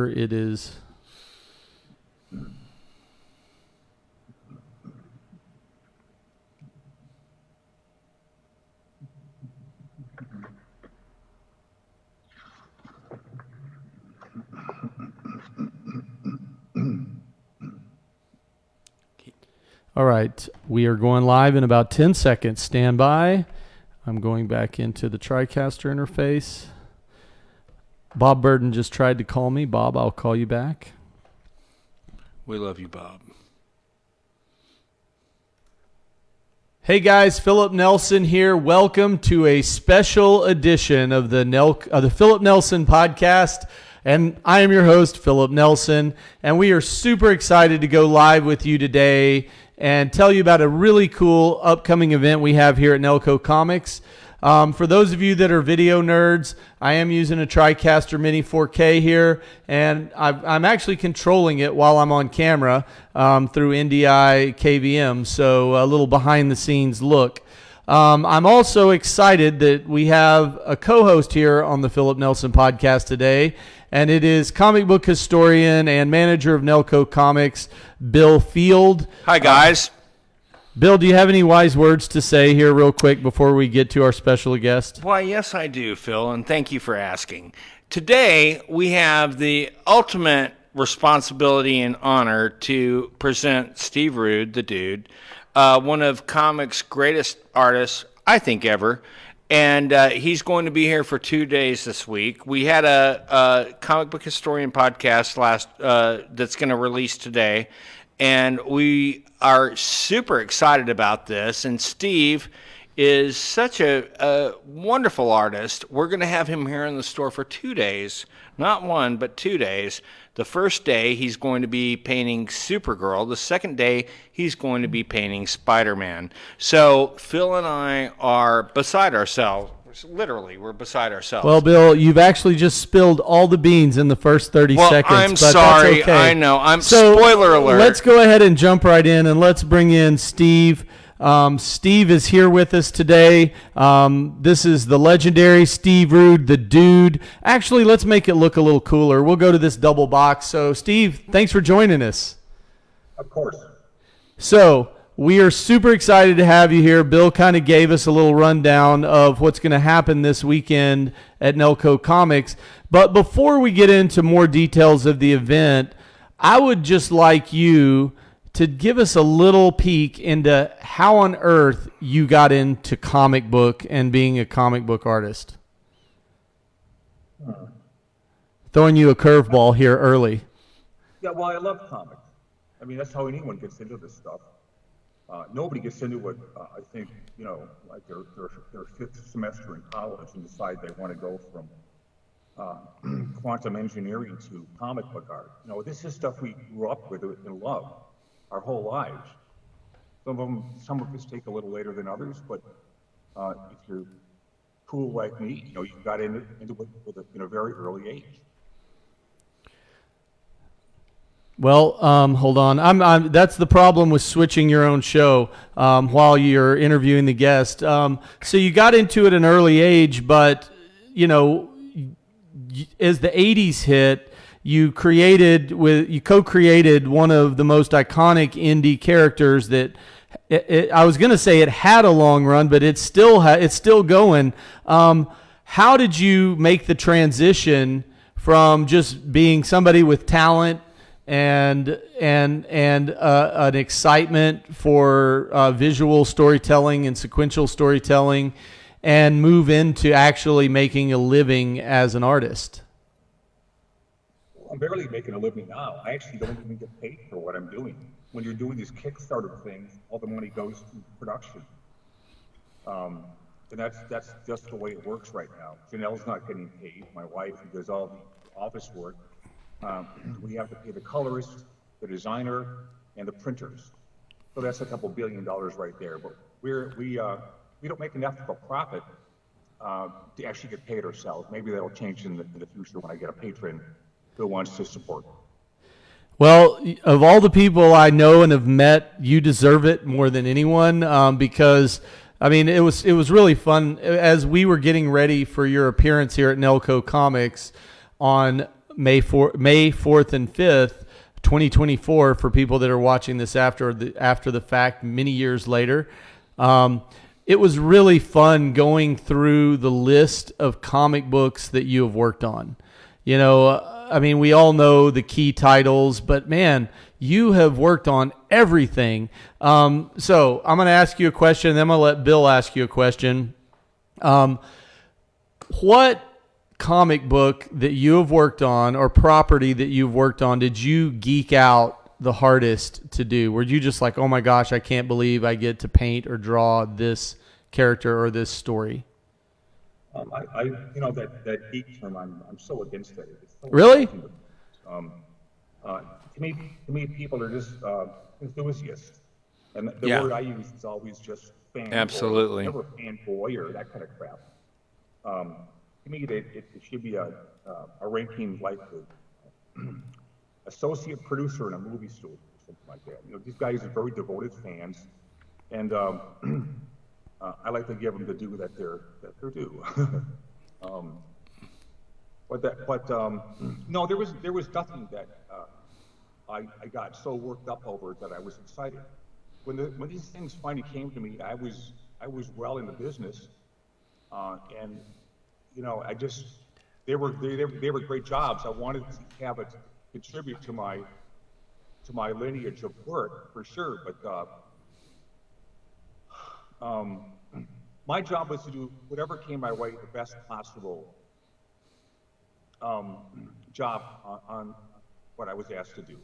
It is. All right, we are going live in about 10 seconds. Stand by. I'm going back into the TriCaster interface. Bob Burden just tried to call me. Bob, I'll call you back. We love you, Bob. Hey guys, Philip Nelson here. Welcome to a special edition of the Philip Nelson podcast. And I am your host, Philip Nelson, and we are super excited to go live with you today and tell you about a really cool upcoming event we have here at Nelco Comics. For those of you that are video nerds, I am using a TriCaster Mini 4K here, and I'm actually controlling it while I'm on camera through NDI KVM, so a little behind-the-scenes look. I'm also excited that we have a co-host here on the Philip Nelson podcast today, and it is comic book historian and manager of Nelco Comics, Bill Field. Hi, guys. Bill, do you have any wise words to say here real quick before we get to our special guest? Why, yes, I do, Phil, and thank you for asking. Today, we have the ultimate responsibility and honor to present Steve Rude, the dude, one of comics' greatest artists, I think, ever. And he's going to be here for 2 days this week. We had a comic book historian podcast that's going to release today. And we are super excited about this. And Steve is such a wonderful artist. We're going to have him here in the store for 2 days. Not one, but 2 days. The first day, he's going to be painting Supergirl. The second day, he's going to be painting Spider-Man. So Phil and I are beside ourselves. Literally, we're beside ourselves. Well, Bill, you've actually just spilled all the beans in the first 30 seconds. I'm but sorry. That's okay. I know. So, spoiler alert. Let's go ahead and jump right in, and let's bring in Steve. Steve is here with us today. This is the legendary Steve Rude, the dude. Actually, let's make it look a little cooler. We'll go to this double box. So, Steve, thanks for joining us. Of course. So, we are super excited to have you here. Bill kind of gave us a little rundown of what's going to happen this weekend at Nelco Comics. But before we get into more details of the event, I would just like you to give us a little peek into how on earth you got into comic book and being a comic book artist. Throwing you a curveball here early. Yeah, well, I love comics. I mean, that's how anyone gets into this stuff. Nobody gets into it, I think, like their fifth semester in college and decide they want to go from quantum engineering to comic book art. This is stuff we grew up with and love our whole lives. Some of us take a little later than others, but if you're cool like me, you got into it in a very early age. Well, hold on. That's the problem with switching your own show while you're interviewing the guest. So you got into it at an early age, but as the '80s hit, you co-created one of the most iconic indie characters that I was going to say it had a long run, but it's still going. How did you make the transition from just being somebody with talent and an excitement for visual storytelling and sequential storytelling, and move into actually making a living as an artist? I'm barely making a living now. I actually don't even get paid for what I'm doing. When you're doing these Kickstarter things, all the money goes to production. And that's just the way it works right now. Janelle's not getting paid. My wife, who does all the office work. We have to pay the colorist, the designer, and the printers. So that's a couple $1 billion right there. But we don't make enough of a profit to actually get paid ourselves. Maybe that'll change in the future when I get a patron who wants to support. Well, of all the people I know and have met, you deserve it more than anyone because, I mean, it was really fun. As we were getting ready for your appearance here at Nelco Comics on May 4th and 5th, 2024, for people that are watching this after the fact, many years later. It was really fun going through the list of comic books that you have worked on. You know, I mean, we all know the key titles, but man, you have worked on everything. So I'm going to ask you a question, and then I'm going to let Bill ask you a question. What comic book that you have worked on or property that you've worked on did you geek out the hardest to do? Were you just like, oh my gosh, I can't believe I get to paint or draw this character or this story? That geek term, I'm so against it. It's so Really? To me, people are just enthusiasts, and the Yeah. word I use is always just fan. Absolutely. Never fanboy or that kind of crap. To me, it should be a ranking like the associate producer in a movie studio or something like that. You know, these guys are very devoted fans, and I like to give them the due that they're due. No, there was nothing that I got so worked up over that I was excited. When these things finally came to me, I was well in the business, and you know, they were great jobs. I wanted to have it contribute to my lineage of work for sure, but my job was to do whatever came my way, the best possible job on what I was asked to do.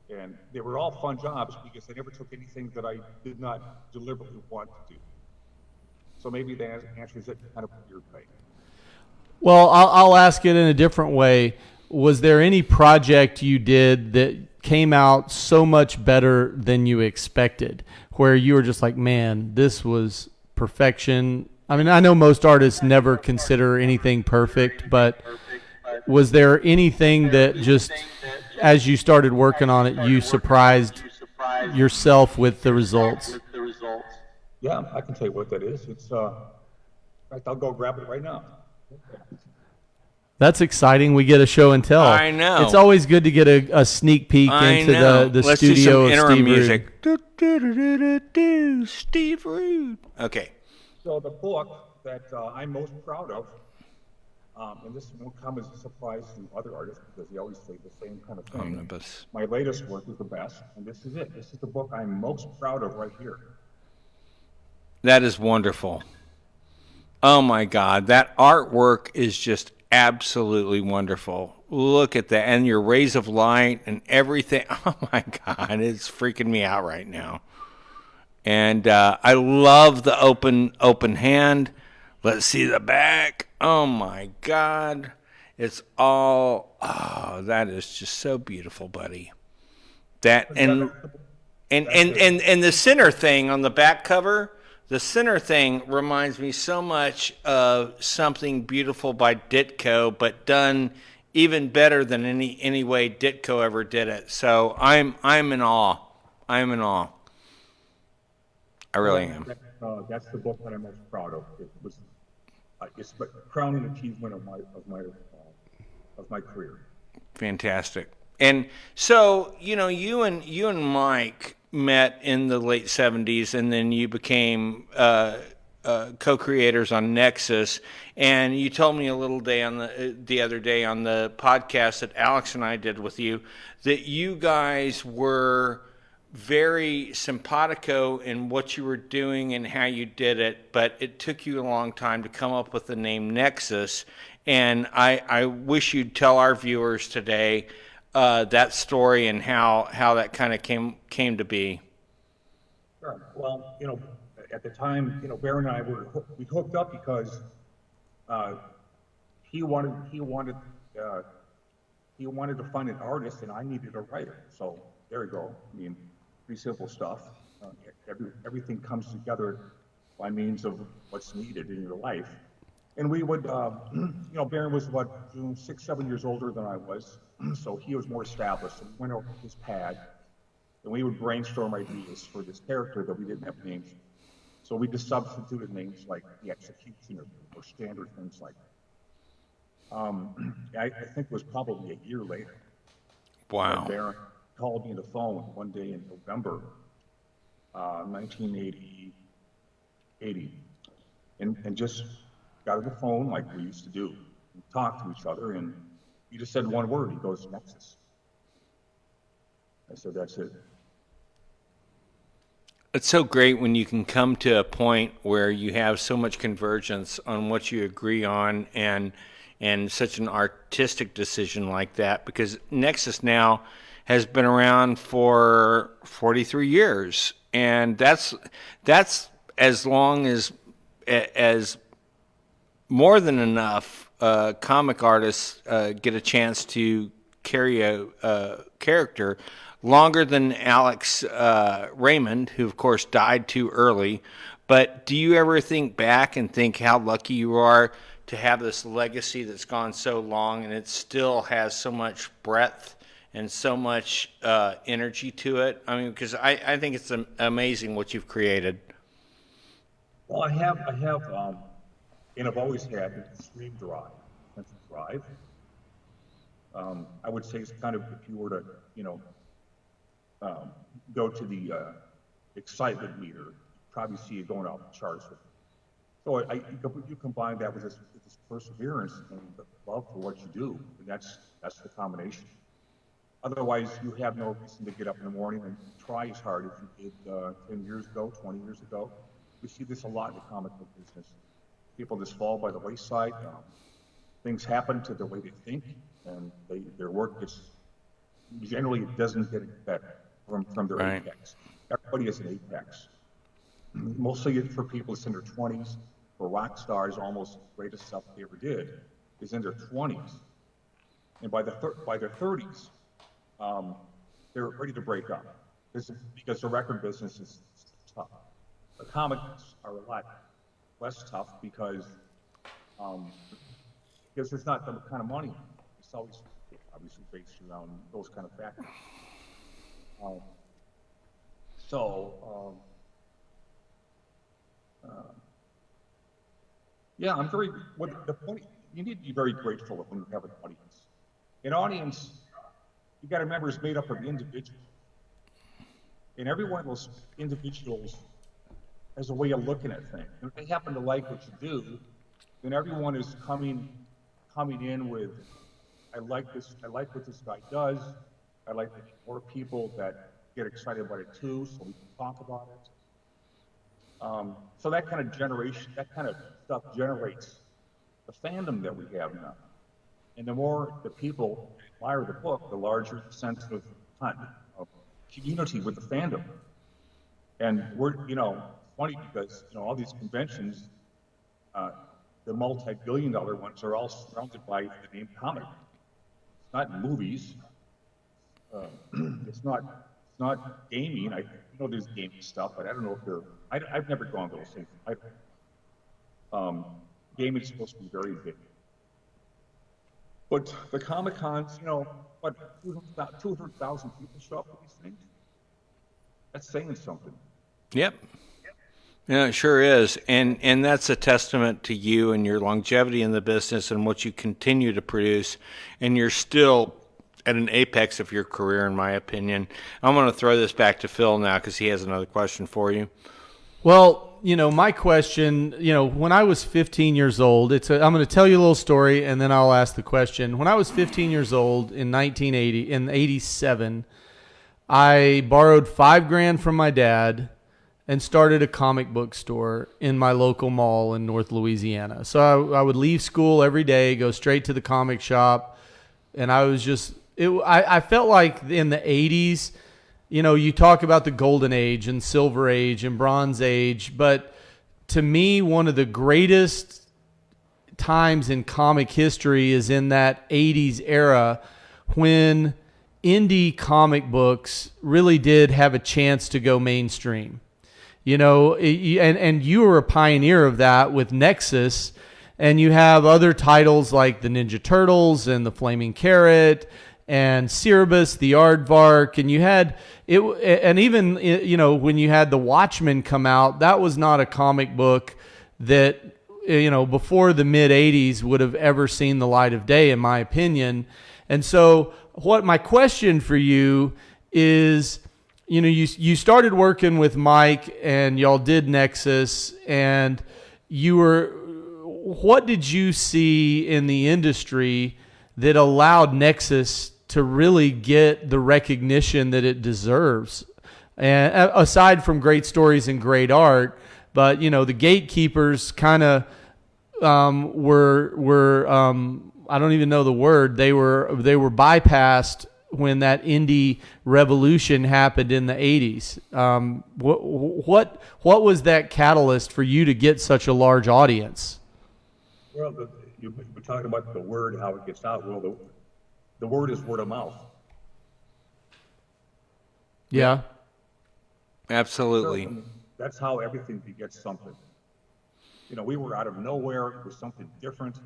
And they were all fun jobs because I never took anything that I did not deliberately want to do. So maybe the answer is kind of your way. Well, I'll ask it in a different way. Was there any project you did that came out so much better than you expected, where you were just like, man, this was perfection? I mean, I know most artists never consider anything perfect, but was there anything that just, as you started working on it, you surprised yourself with the results? Yeah, I can tell you what that is. It's in fact, I'll go grab it right now. That's exciting. We get a show and tell. I know. It's always good to get a sneak peek into the Let's studio do some of interim Steve music. Rude. Steve Rude. Okay. So the book that I'm most proud of, and this won't come as a surprise to other artists because they always say the same kind of thing. Omnibus. My latest work is the best, and this is it. This is the book I'm most proud of right here. That is wonderful. Oh my God, that artwork is just absolutely wonderful. Look at that, and your rays of light and everything. Oh my God, it's freaking me out right now. And I love the open hand. Let's see the back. Oh my God, it's all. Oh, that is just so beautiful, buddy. That and the center thing on the back cover. The center thing reminds me so much of Something Beautiful by Ditko, but done even better than any way Ditko ever did it. So I'm in awe. I'm in awe. I really am. That's the book that I'm most proud of. It was it's the crowning achievement of my career. Fantastic. And so, you know, you and Mike met in the late 70s, and then you became co-creators on Nexus. And you told me a little day on the other day on the podcast that Alex and I did with you that you guys were very simpatico in what you were doing and how you did it, but it took you a long time to come up with the name Nexus. And I wish you'd tell our viewers today that story and how that kind of came to be. Sure. Well, you know, at the time, you know, Baron and I we hooked up because he wanted to find an artist and I needed a writer. So there you go. I mean, pretty simple stuff. Everything comes together by means of what's needed in your life. And we would, you know, Baron was 6, 7 years older than I was, so he was more established. So we went over his pad, and we would brainstorm ideas for this character that we didn't have names. So we just substituted names like the Executioner or standard things like that. I think it was probably a year later. Wow. Barron called me on the phone one day in November, 1980, and just got on the phone like we used to do, and talk to each other, and he just said one word. He goes, Nexus. I said, that's it. It's so great when you can come to a point where you have so much convergence on what you agree on, and such an artistic decision like that, because Nexus now has been around for 43 years, and that's as long as more than enough comic artists get a chance to carry a character longer than Alex Raymond, who of course died too early. But do you ever think back and think how lucky you are to have this legacy that's gone so long, and it still has so much breadth and so much energy to it? I mean, because I think it's amazing what you've created. Well, I have, and I've always had an extreme drive, sense of drive. I would say it's kind of, if you were to, go to the excitement meter, you'd probably see it going off the charts. So you combine that with this perseverance and the love for what you do, and that's the combination. Otherwise, you have no reason to get up in the morning and try as hard as you did 10 years ago, 20 years ago. We see this a lot in the comic book business. People just fall by the wayside. Things happen to the way they think, and their work generally doesn't get better from their Right. apex. Everybody has an apex. Mostly for people it's in their 20s. For rock stars, almost the greatest stuff they ever did is in their 20s. And by their 30s, they're ready to break up. Because the record business is tough. The comics are a lot less tough because there's not the kind of money. It's always obviously based around those kind of factors. Yeah, I'm very. The point you need to be very grateful when you have an audience. An audience, you got to remember, is made up of individuals, and every one of those individuals has a way of looking at things. And if they happen to like what you do, then everyone is coming in with, I like this. I like what this guy does. I like more people that get excited about it too, so we can talk about it. So that kind of stuff generates the fandom that we have now. And the more the people admire the book, the larger the sense of community with the fandom. And we're, funny because, all these conventions, the multi-billion-dollar ones are all surrounded by the name comic. It's not movies. It's not gaming. I know there's gaming stuff, but I don't know if I've never gone to those things. Gaming is supposed to be very big. But the Comic Cons, 200,000 people show up to these things. That's saying something. Yep. Yeah, it sure is. And that's a testament to you and your longevity in the business and what you continue to produce. And you're still at an apex of your career, in my opinion. I'm going to throw this back to Phil now because he has another question for you. Well, my question, when I was 15 years old, I'm going to tell you a little story and then I'll ask the question. When I was 15 years old in 1987, I borrowed $5,000 from my dad and started a comic book store in my local mall in North Louisiana. So I would leave school every day, go straight to the comic shop, and I was I felt like in the 80s, you talk about the golden age and silver age and bronze age, but to me, one of the greatest times in comic history is in that 80s era when indie comic books really did have a chance to go mainstream. And you were a pioneer of that with Nexus, and you have other titles like the Ninja Turtles and the Flaming Carrot and Cerebus, the Aardvark, and you had it, and even when you had the Watchmen come out, that was not a comic book that before the mid 80s would have ever seen the light of day, in my opinion. And so what my question for you is, you started working with Mike and y'all did Nexus, and what did you see in the industry that allowed Nexus to really get the recognition that it deserves? And aside from great stories and great art, but the gatekeepers kind of were I don't even know the word. They were bypassed when that indie revolution happened in the 80s. What was that catalyst for you to get such a large audience? Well, you were talking about the word, how it gets out. Well, the word is word of mouth. Yeah. Absolutely. So, that's how everything begets something. We were out of nowhere with something different.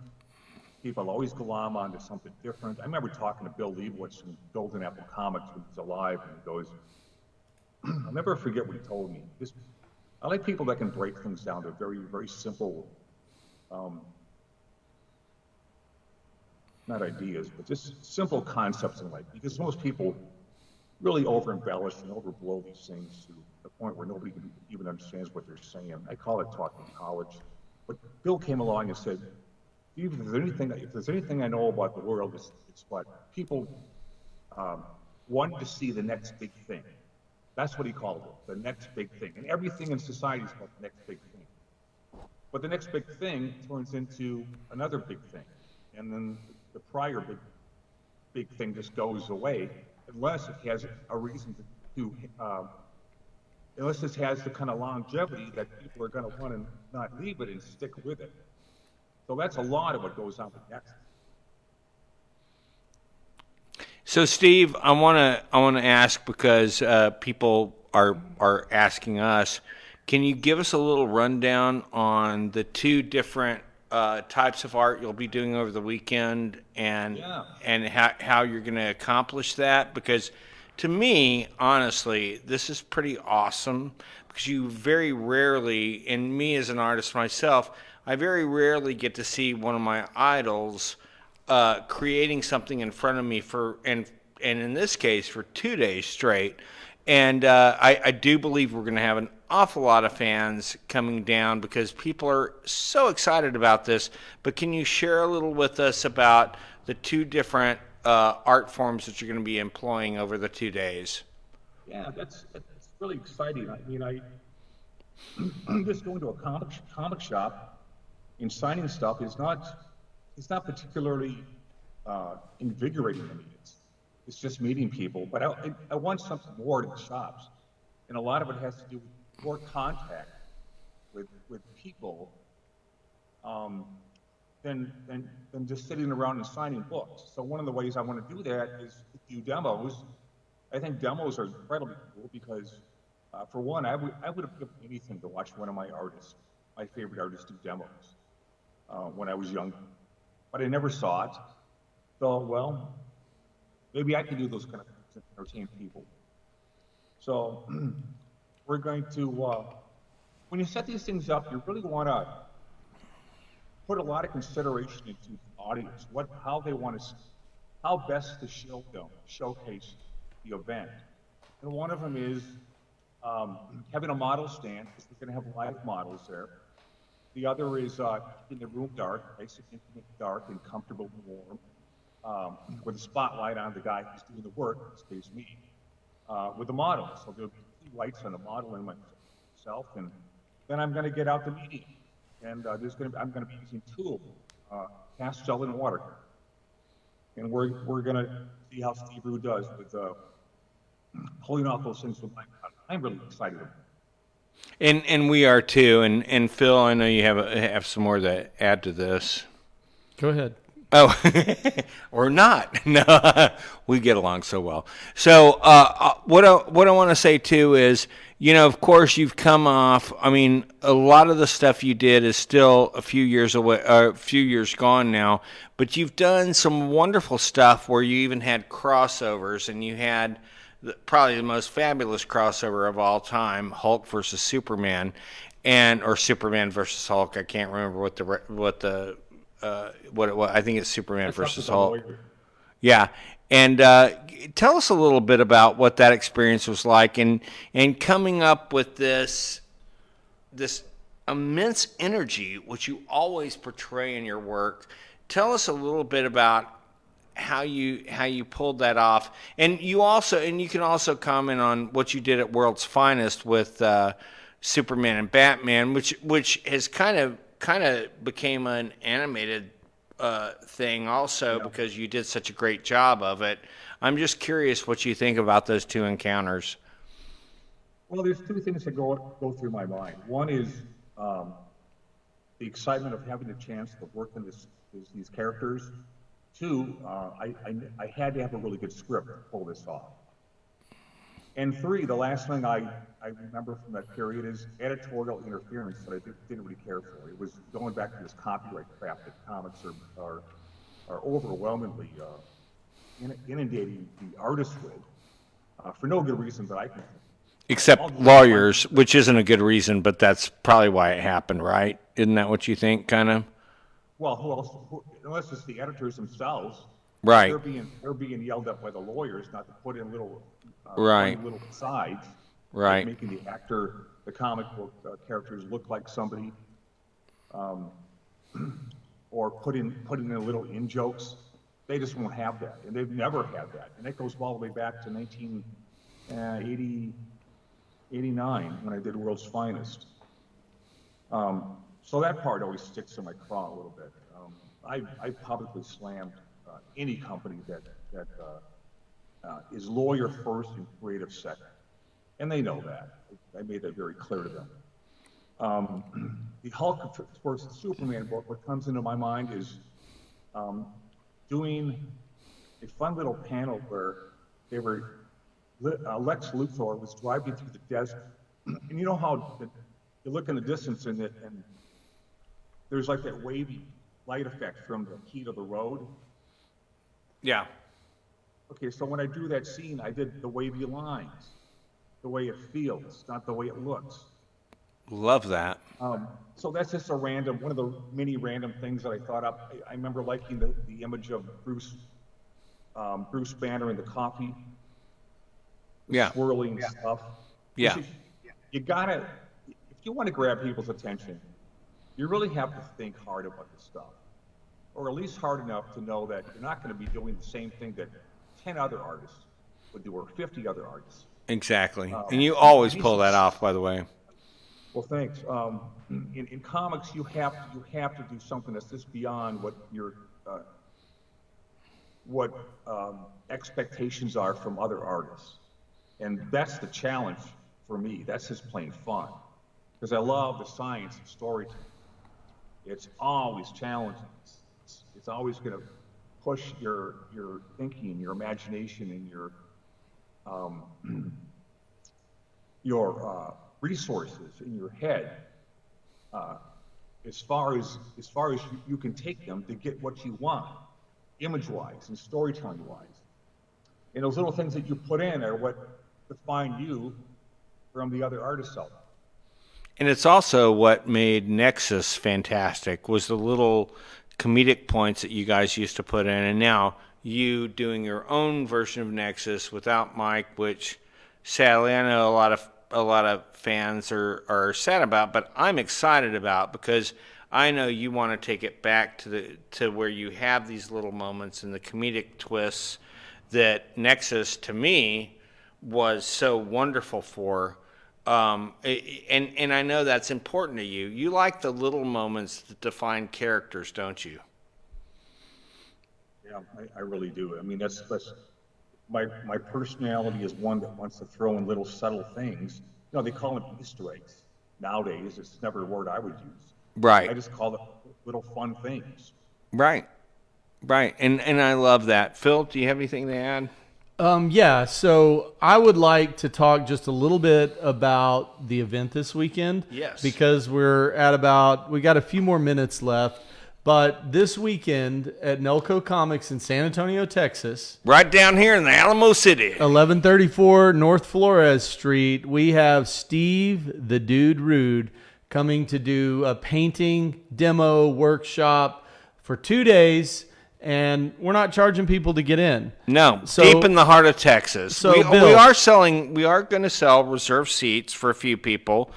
People always glom onto something different. I remember talking to Bill Leibowitz from Golden Apple Comics when he was alive, and he goes, I'll never forget what he told me. I like people that can break things down to very, very simple, not ideas, but just simple concepts in life. Because most people really over-embellish and overblow these things to the point where nobody even understands what they're saying. I call it talking college. But Bill came along and said, if there's anything I know about the world, it's what people want to see the next big thing. That's what he called it, the next big thing. And everything in society is about the next big thing. But the next big thing turns into another big thing. And then the prior big thing just goes away unless it has a reason unless it has the kind of longevity that people are going to want to not leave it and stick with it. So that's a lot of what goes on with Nexus. So, Steve, I want to ask, because people are asking us, can you give us a little rundown on the two different types of art you'll be doing over the weekend, and how you're going to accomplish that? Because to me, honestly, this is pretty awesome, because you very rarely, and me as an artist myself, I very rarely get to see one of my idols creating something in front of me and in this case for 2 days straight. And I do believe we're going to have an awful lot of fans coming down because people are so excited about this. But can you share a little with us about the two different art forms that you're going to be employing over the 2 days? Yeah, that's really exciting. I mean, just going to a comic shop and signing stuff is not particularly invigorating to me. It's just meeting people, but I want something more to the shops, and a lot of it has to do with more contact with people than just sitting around and signing books. So one of the ways I want to do that is to do demos. I think demos are incredibly cool because, for one, I would have given anything to watch one of my favorite artists, do demos when I was young, but I never saw it. So, well, maybe I can do those kind of things and entertain people. So we're going to, when you set these things up, you really want to put a lot of consideration into the audience, how they want to, how best to showcase the event. And one of them is having a model stand, because we're going to have live models there. The other is keeping the room dark, nice and intimate, dark and comfortable and warm, with a spotlight on the guy who's doing the work, in this case me, with the model. So there'll be 2 lights on the model and myself, and then I'm going to get out the medium, and I'm going to be using 2 of them, pastel and water, and we're going to see how Steve Rude does with pulling off those things with my cut. I'm really excited about it. And we are too. And Phil, I know you have some more to add to this. Go ahead. Oh, or not. No, we get along so well. So what I want to say too is, of course you've come off. I mean, a lot of the stuff you did is still a few years away, a few years gone now. But you've done some wonderful stuff where you even had crossovers, and you had probably the most fabulous crossover of all time, Hulk versus Superman. or Superman versus Hulk. I can't remember what it was. I think it's Superman versus Hulk. Yeah, and tell us a little bit about what that experience was like, and coming up with this immense energy which you always portray in your work. Tell us a little bit about how you pulled that off, and you can also comment on what you did at World's Finest with Superman and Batman, which has kind of became an animated thing also, because you did such a great job of it. I'm just curious what you think about those two encounters. Well, there's two things that go through my mind. One is the excitement of having the chance to work in these characters. Two, I had to have a really good script to pull this off. And three, the last thing I remember from that period is editorial interference that I didn't really care for. It was going back to this copyright crap that comics are overwhelmingly inundating the artists with, for no good reason that I can think. Except lawyers, which isn't a good reason, but that's probably why it happened, right? Isn't that what you think, kind of? Well, who else? Unless it's the editors themselves, right? They're being yelled at by the lawyers not to put in little little sides, right? Like making the comic book characters look like somebody, or put in little in jokes. They just won't have that, and they've never had that, and that goes all the way back to 1989 when I did World's Finest. So that part always sticks in my craw a little bit. I publicly slammed any company that is lawyer first and creative second, and they know that. I made that very clear to them. The Hulk versus Superman book, what comes into my mind is doing a fun little panel where Lex Luthor was driving through the desert, and you know how you look in the distance and there's like that wavy light effect from the heat of the road. Yeah. Okay, so when I drew that scene, I did the wavy lines, the way it feels, not the way it looks. Love that. So that's just one of the many random things that I thought up. I remember liking the image of Bruce Banner in the coffee, swirling stuff. Yeah. You gotta, if you want to grab people's attention, you really have to think hard about this stuff, or at least hard enough to know that you're not going to be doing the same thing that 10 other artists would do, or 50 other artists. Exactly. And you always pull that off, by the way. Well, thanks. In comics, you have to do something that's just beyond what your expectations are from other artists, and that's the challenge for me. That's just plain fun, because I love the science of storytelling. It's always challenging. It's always going to push your thinking, your imagination, and your resources in your head as far as you can take them to get what you want, image-wise and storytelling-wise. And those little things that you put in are what define you from the other artists out there. And it's also what made Nexus fantastic, was the little comedic points that you guys used to put in, and now you doing your own version of Nexus without Mike, which sadly I know a lot of fans are sad about, but I'm excited about, because I know you want to take it back to where you have these little moments and the comedic twists that Nexus to me was so wonderful for. And I know that's important to you. You like the little moments that define characters, don't you? Yeah, I really do. I mean, that's my personality is one that wants to throw in little subtle things. You know, they call them Easter eggs. Nowadays, it's never a word I would use. Right. I just call it little fun things. Right. And I love that. Phil, do you have anything to add? Yeah, so I would like to talk just a little bit about the event this weekend. Yes. Because we got a few more minutes left. But this weekend at Nelco Comics in San Antonio, Texas. Right down here in the Alamo City. 1134 North Flores Street, we have Steve the Dude Rude coming to do a painting demo workshop for 2 days, and we're not charging people to get in. No, So- deep in the heart of Texas. So, we Bill- are going to sell reserved seats for a few people,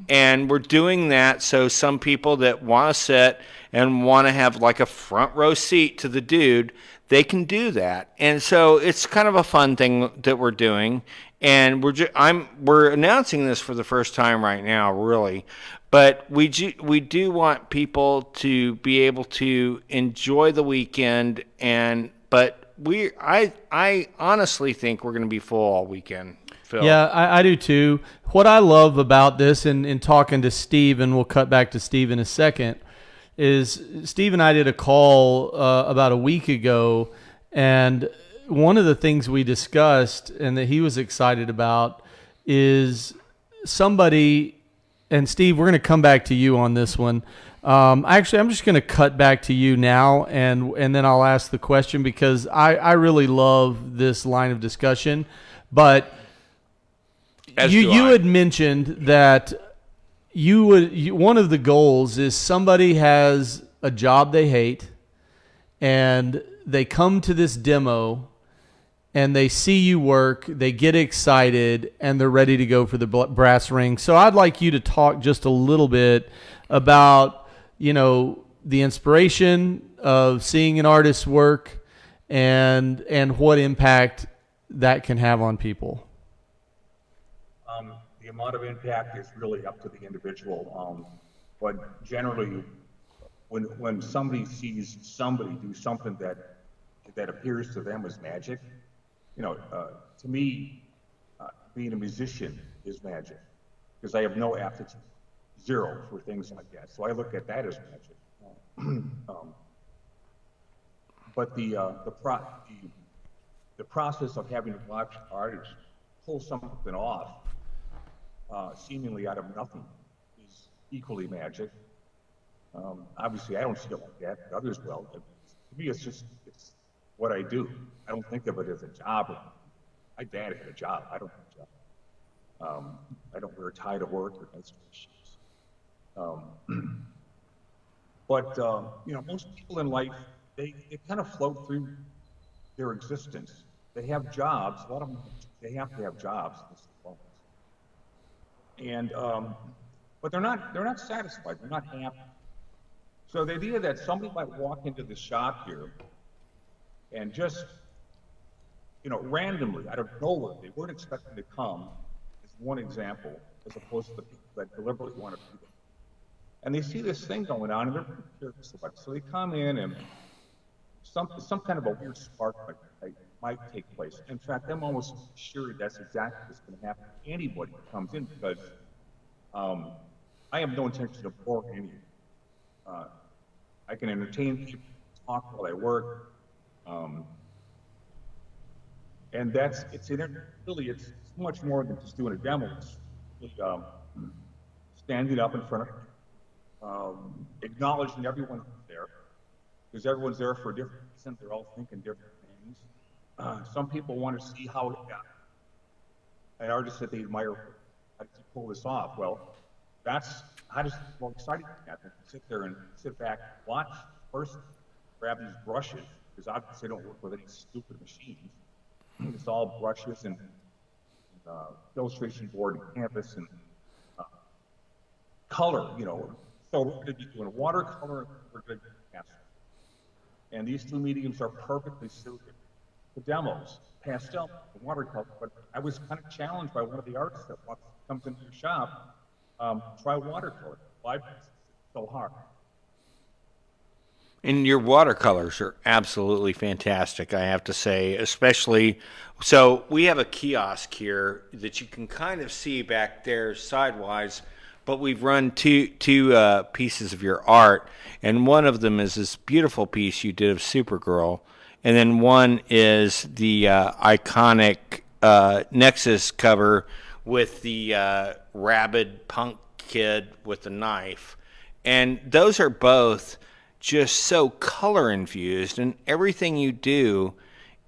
and we're doing that so some people that want to sit and want to have like a front row seat to the dude, they can do that. And so it's kind of a fun thing that we're doing, and we're announcing this for the first time right now, really. But we do want people to be able to enjoy the weekend, but I honestly think we're going to be full all weekend, Phil. Yeah, I do too. What I love about this, and in talking to Steve, and we'll cut back to Steve in a second, is Steve and I did a call about a week ago, and one of the things we discussed and that he was excited about is somebody. And Steve, we're going to come back to you on this one. Actually, I'm just going to cut back to you now, and then I'll ask the question because I really love this line of discussion. But you had mentioned that one of the goals is somebody has a job they hate, and they come to this demo, and they see you work, they get excited, and they're ready to go for the brass ring. So I'd like you to talk just a little bit about, the inspiration of seeing an artist's work and what impact that can have on people. The amount of impact is really up to the individual. But generally, when somebody sees somebody do something that appears to them as magic, to me, being a musician is magic because I have no aptitude, zero for things like that. So I look at that as magic. But the process of having to watch artists pull something off, seemingly out of nothing, is equally magic. Obviously, I don't see it like that, but others will. But to me, it's what I do. I don't think of it as a job. My dad had a job. I don't have a job. I don't wear a tie to work or nice shoes. But most people in life, they kind of float through their existence. They have jobs. A lot of them, they have to have jobs. And but they're not satisfied. They're not happy. So the idea that somebody might walk into the shop here and just, randomly, out of nowhere, they weren't expecting to come, is one example, as opposed to the people that deliberately want to be there. And they see this thing going on, and they're pretty curious about it. So they come in, and some kind of a weird spark might take place. In fact, I'm almost sure that's exactly what's going to happen to anybody who comes in, because I have no intention of boring any of you. I can entertain people, talk while I work. And it's much more than just doing a demo. It's really, standing up in front of acknowledging everyone who's there, because everyone's there for a different reason. They're all thinking different things. Some people want to see how an artist that they admire, how does he pull this off? Well, how does more exciting than that? Sit there and sit back, watch first, grab these brushes, because obviously they don't work with any stupid machines. It's all brushes and illustration board and canvas and color, So we're going to be doing watercolor, we're going to do pastel. And these two mediums are perfectly suited. The demos, pastel and watercolor, but I was kind of challenged by one of the artists that comes into your shop, try watercolor. Why? It's so hard. And your watercolors are absolutely fantastic, I have to say, especially, so we have a kiosk here that you can kind of see back there sidewise, but we've run two pieces of your art, and one of them is this beautiful piece you did of Supergirl, and then one is the iconic Nexus cover with the rabid punk kid with the knife, and those are both just so color infused, and everything you do,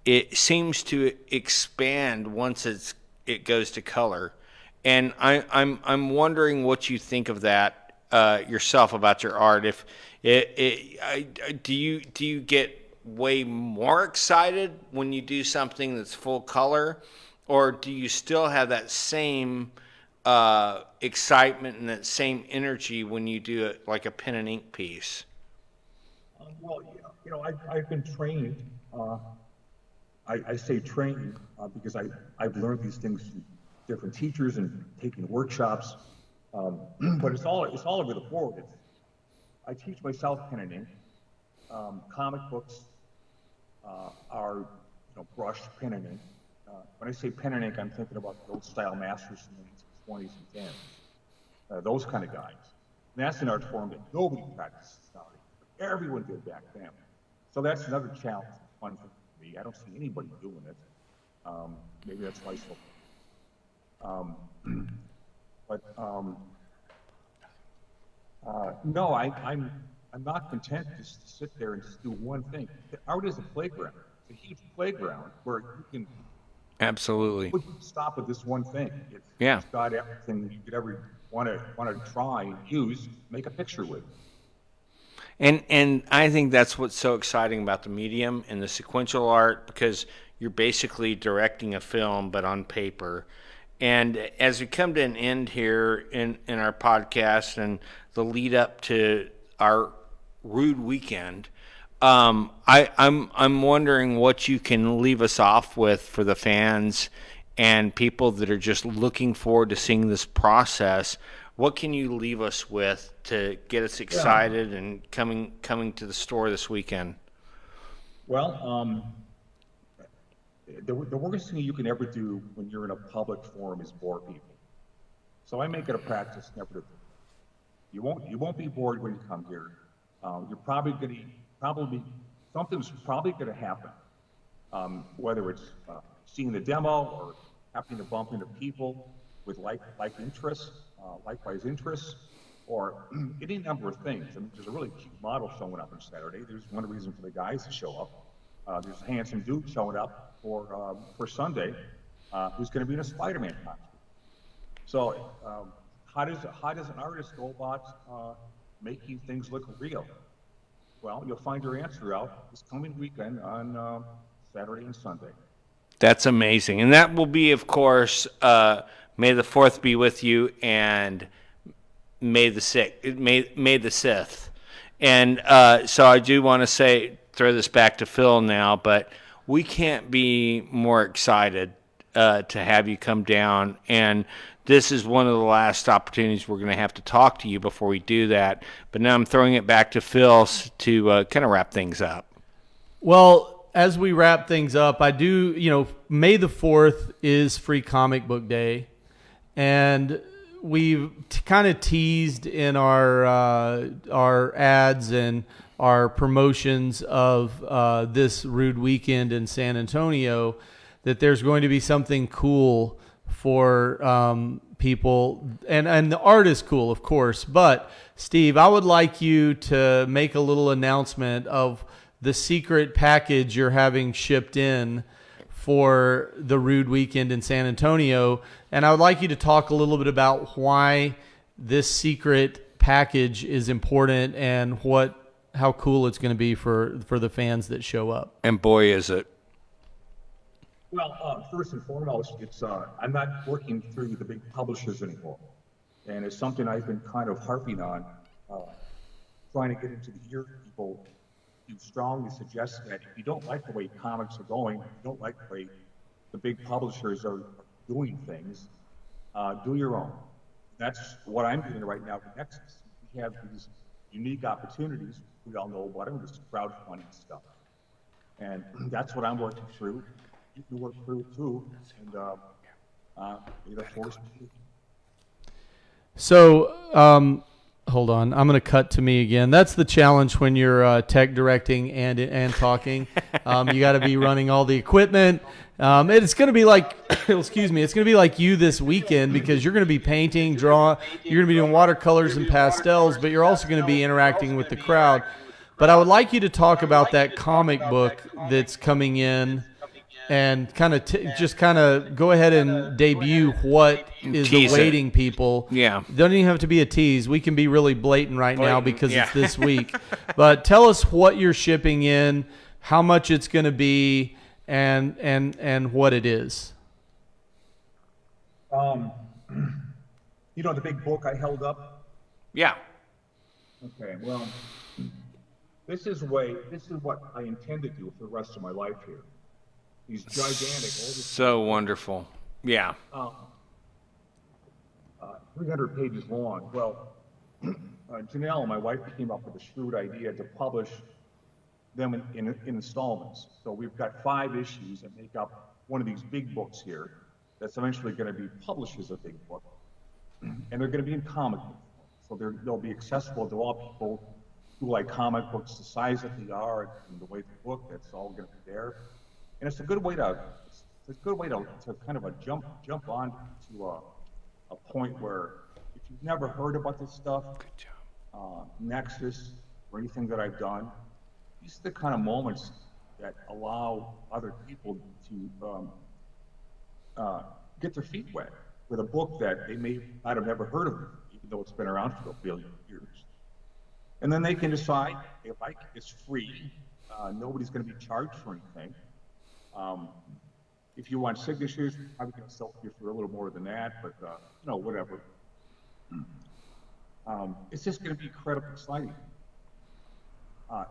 it seems to expand once it goes to color. And I'm wondering what you think of that yourself about your art. If do you get way more excited when you do something that's full color, or do you still have that same excitement and that same energy when you do it like a pen and ink piece? Well, I've been trained. I say trained because I've learned these things from different teachers and taking workshops. But it's all over the board. I teach myself pen and ink. Comic books are brushed pen and ink. When I say pen and ink, I'm thinking about the old style masters from the 1920s and 10s. Those kind of guys. And that's an art form that nobody practices now. Everyone did back then. So that's another challenge, fun for me. I don't see anybody doing it. Maybe that's why no, I'm not content just to sit there and just do one thing. Art is a playground. It's a huge playground where you can Absolutely. stop with this one thing. Yeah. It's got everything you could ever want to try and use, make a picture with. And I think that's what's so exciting about the medium and the sequential art, because you're basically directing a film but on paper. And as we come to an end here in our podcast and the lead up to our Rude Weekend, I'm wondering what you can leave us off with for the fans and people that are just looking forward to seeing this process. What can you leave us with to get us excited and coming to the store this weekend? Well, the worst thing you can ever do when you're in a public forum is bore people. So I make it a practice never to. You won't be bored when you come here. You're something's probably gonna happen. Whether it's seeing the demo or happening to bump into people with likewise interests, or any number of things. I mean, there's a really cute model showing up on Saturday. There's one reason for the guys to show up. There's a handsome dude showing up for Sunday, who's going to be in a Spider-Man costume. So, how does an artist go about making things look real? Well, you'll find your answer out this coming weekend on Saturday and Sunday. That's amazing, and that will be, of course, May the 4th be with you, and May the 6th, May the 6th. And so I do want to throw this back to Phil now, but we can't be more excited to have you come down. And this is one of the last opportunities we're going to have to talk to you before we do that. But now I'm throwing it back to Phil to kind of wrap things up. Well, as we wrap things up, I do, May the 4th is Free Comic Book Day. And we've kind of teased in our ads and our promotions of this Rude Weekend in San Antonio that there's going to be something cool for people. And the art is cool, of course. But, Steve, I would like you to make a little announcement of the secret package you're having shipped in for the Rude Weekend in San Antonio. And I would like you to talk a little bit about why this secret package is important and how cool it's going to be for the fans that show up. And boy, is it. Well, first and foremost, I'm not working through the big publishers anymore. And it's something I've been kind of harping on, trying to get into the ear of people who strongly suggest that if you don't like the way comics are going, if you don't like the way the big publishers are doing things, do your own. That's what I'm doing right now with Nexus. We have these unique opportunities. We all know about them, this crowdfunding stuff. And that's what I'm working through. You can work through it too. And either force me. So, hold on. I'm going to cut to me again. That's the challenge when you're tech directing and talking. You got to be running all the equipment. It's going to be like, excuse me, it's going to be like you this weekend because you're going to be painting, you're going to be doing watercolors and pastels, but you're also going to be interacting with the crowd. But I would like you to talk about that comic book that's coming in and just kind of go ahead and debut what is Tease it. awaiting people. Yeah. Don't even have to be a tease. We can be really blatant now Blatant, because yeah. it's this week. But tell us what you're shipping in, how much it's going to be, and what it is. You know the big book I held up? Yeah. Okay, well, this is what I intend to do for the rest of my life here. These gigantic, So wonderful. Yeah. 300 pages long. Well, Janelle, my wife, came up with a shrewd idea to publish them in installments. So we've got 5 issues that make up one of these big books here that's eventually going to be published as a big book. And they're going to be in comic book form. So they'll be accessible to all people who like comic books, the size that they are, and the way they look. That's all going to be there. And it's a good way to kind of jump on to a point where if you've never heard about this stuff, Nexus or anything that I've done, these are the kind of moments that allow other people to get their feet wet with a book that they may not have ever heard of, even though it's been around for a billion years. And then they can decide, if it's free, nobody's going to be charged for anything. If you want signatures, I'm going to sell you for a little more than that, but whatever. It's just going to be incredibly exciting.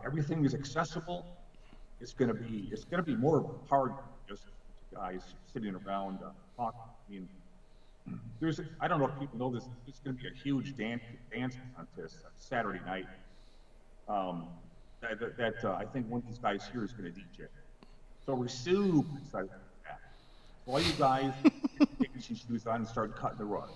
Everything is accessible. It's going to be more hard just guys sitting around talking. I mean, I don't know if people know this. There's going to be a huge dance contest Saturday night. I think one of these guys here is going to DJ. So we're super excited about that. So all you guys, take your shoes on and start cutting the rug.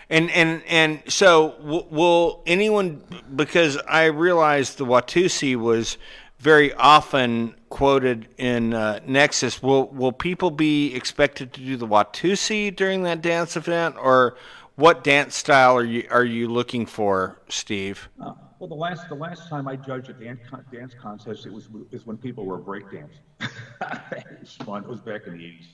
And so will anyone, because I realized the Watusi was very often quoted in Nexus, will people be expected to do the Watusi during that dance event, or what dance style are you looking for, Steve? Well, the last time I judged a dance contest, is when people were breakdancing. It was fun. It was back in the 80s.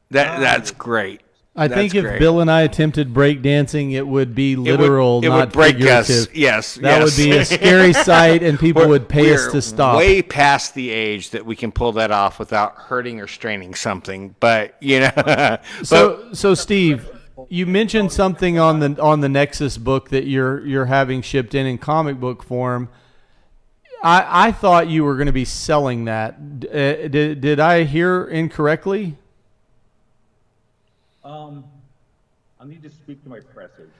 That's great. I think if great. Bill and I attempted breakdancing, it would be literal, it not would break figurative. us. Yes, that yes. would be a scary sight, and people would pay us to stop. Way past the age that we can pull that off without hurting or straining something. But So Steve, you mentioned something on the Nexus book that you're having shipped in comic book form. I thought you were going to be selling that. Did I hear incorrectly? I need to speak to my press agent.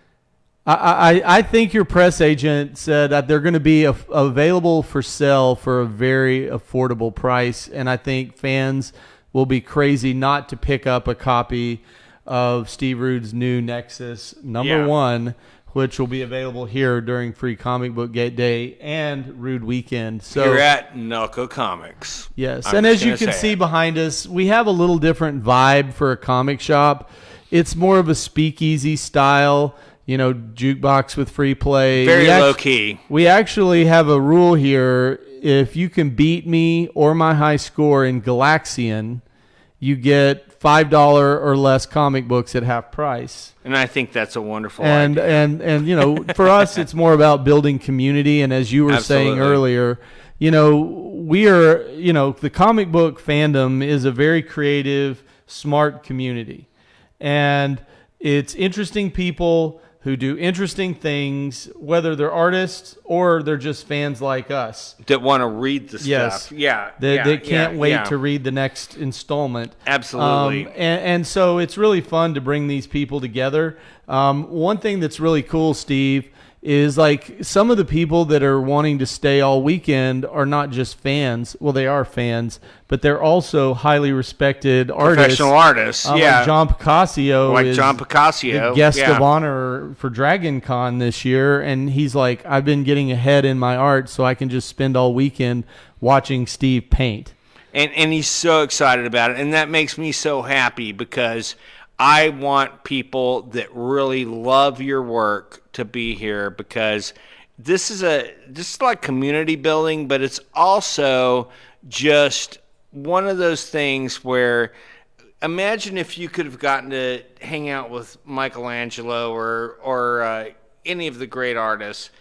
I think your press agent said that they're going to be available for sale for a very affordable price, and I think fans will be crazy not to pick up a copy of Steve Rude's new Nexus #1, which will be available here during Free Comic Book Day and Rude Weekend. So you're at Nelco Comics. Yes, I'm and just as you gonna can say see it. behind us, we have a little different vibe for a comic shop. It's more of a speakeasy style, jukebox with free play. Very low key. We actually have a rule here. If you can beat me or my high score in Galaxian, you get $5 or less comic books at half price. And I think that's a wonderful And idea. and for us, it's more about building community. And as you were saying earlier, we are, the comic book fandom is a very creative, smart community. And it's interesting people who do interesting things, whether they're artists or they're just fans like us. That want to read the Yes. stuff. Yeah. That can't wait to read the next installment. Absolutely. And so it's really fun to bring these people together. One thing that's really cool, Steve, is like some of the people that are wanting to stay all weekend are not just fans. Well, they are fans, but they're also highly respected artists. Professional artists, yeah. Like John Picasso is the guest of honor for Dragon Con this year, and he's like, I've been getting ahead in my art so I can just spend all weekend watching Steve paint. And he's so excited about it, and that makes me so happy because I want people that really love your work to be here, because this is like community building, but it's also just one of those things where imagine if you could have gotten to hang out with Michelangelo or any of the great artists.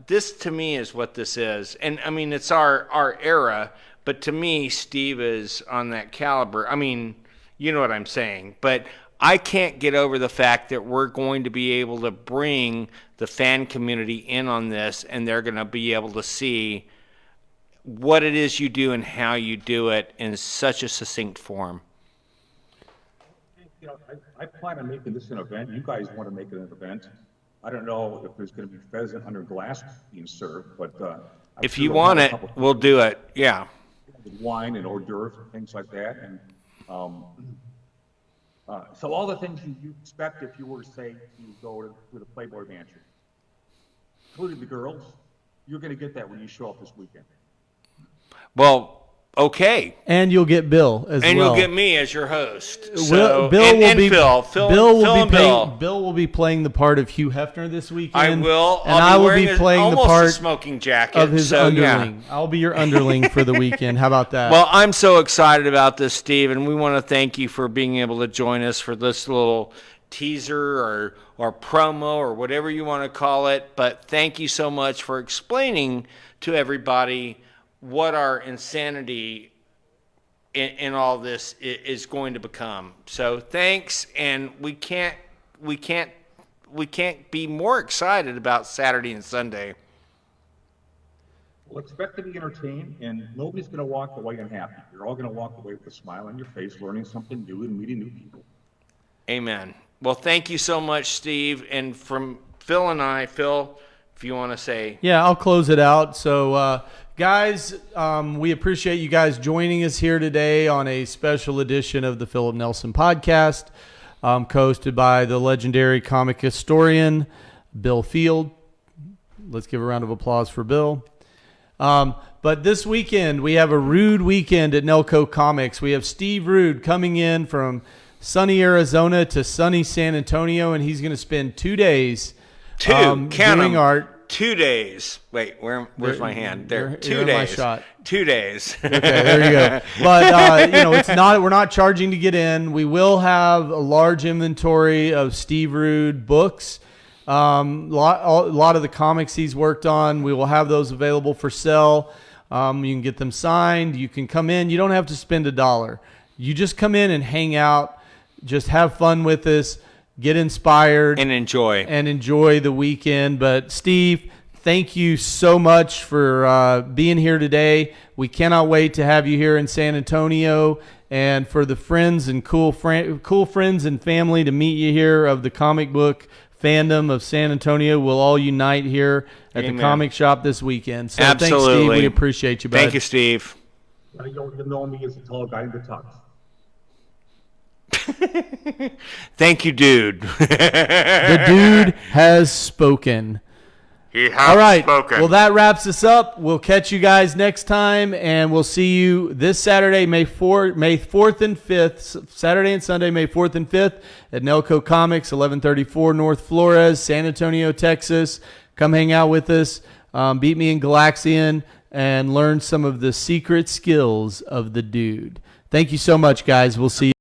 This to me is what this is, and I mean it's our era. But to me, Steve is on that caliber. I mean, you know what I'm saying. But I can't get over the fact that we're going to be able to bring the fan community in on this, and they're going to be able to see what it is you do and how you do it in such a succinct form. You know, I plan on making this an event. You guys want to make it an event. I don't know if there's going to be pheasant under glass being served, but if you want it, we'll do it. Yeah. With wine and hors d'oeuvres and things like that, and so all the things you expect if you were to say you go to the Playboy Mansion, including the girls, you're going to get that when you show up this weekend. Well, okay. And you'll get Bill as well. And you'll get me as your host. So, Bill will be playing the part of Hugh Hefner this weekend. I will. And I will be playing the part a smoking jacket of his underling. Yeah. I'll be your underling for the weekend. How about that? Well, I'm so excited about this, Steve, and we want to thank you for being able to join us for this little teaser or promo or whatever you want to call it. But thank you so much for explaining to everybody what our insanity in all this is going to become. So thanks, and we can't be more excited about Saturday and Sunday. Well, expect to be entertained, and nobody's going to walk away unhappy. You're all going to walk away with a smile on your face, learning something new and meeting new people. Amen. Well, thank you so much, Steve. And from Phil and I, Phil, if you want to say. Yeah, I'll close it out. So, guys, we appreciate you guys joining us here today on a special edition of the Philip Nelson Podcast, co-hosted by the legendary comic historian, Bill Field. Let's give a round of applause for Bill. But this weekend, we have a Rude weekend at Nelco Comics. We have Steve Rude coming in from sunny Arizona to sunny San Antonio, and he's going to spend 2 days doing art. 2 days. Wait, where's my hand? There. 2 days. My shot. 2 days. Okay, there you go. But it's not. We're not charging to get in. We will have a large inventory of Steve Rude books. A lot of the comics he's worked on. We will have those available for sale. You can get them signed. You can come in. You don't have to spend $1. You just come in and hang out. Just have fun with us. Get inspired and enjoy the weekend. But Steve, thank you so much for being here today. We cannot wait to have you here in San Antonio, and for the friends and cool friends and family to meet you here of the comic book fandom of San Antonio. We'll all unite here at the comic shop this weekend. So absolutely. Thanks, Steve. We appreciate you, bud. Thank you, Steve. You'll know me as a tall guy in the tux. Thank you, dude. The dude has spoken. He has All right. spoken. Well, that wraps us up. We'll catch you guys next time, and we'll see you this Saturday, May 4th and 5th, Saturday and Sunday, May 4th and 5th at Nelco Comics, 1134 North Flores, San Antonio, Texas. Come hang out with us. Beat me in Galaxian and learn some of the secret skills of the dude. Thank you so much, guys. We'll see you.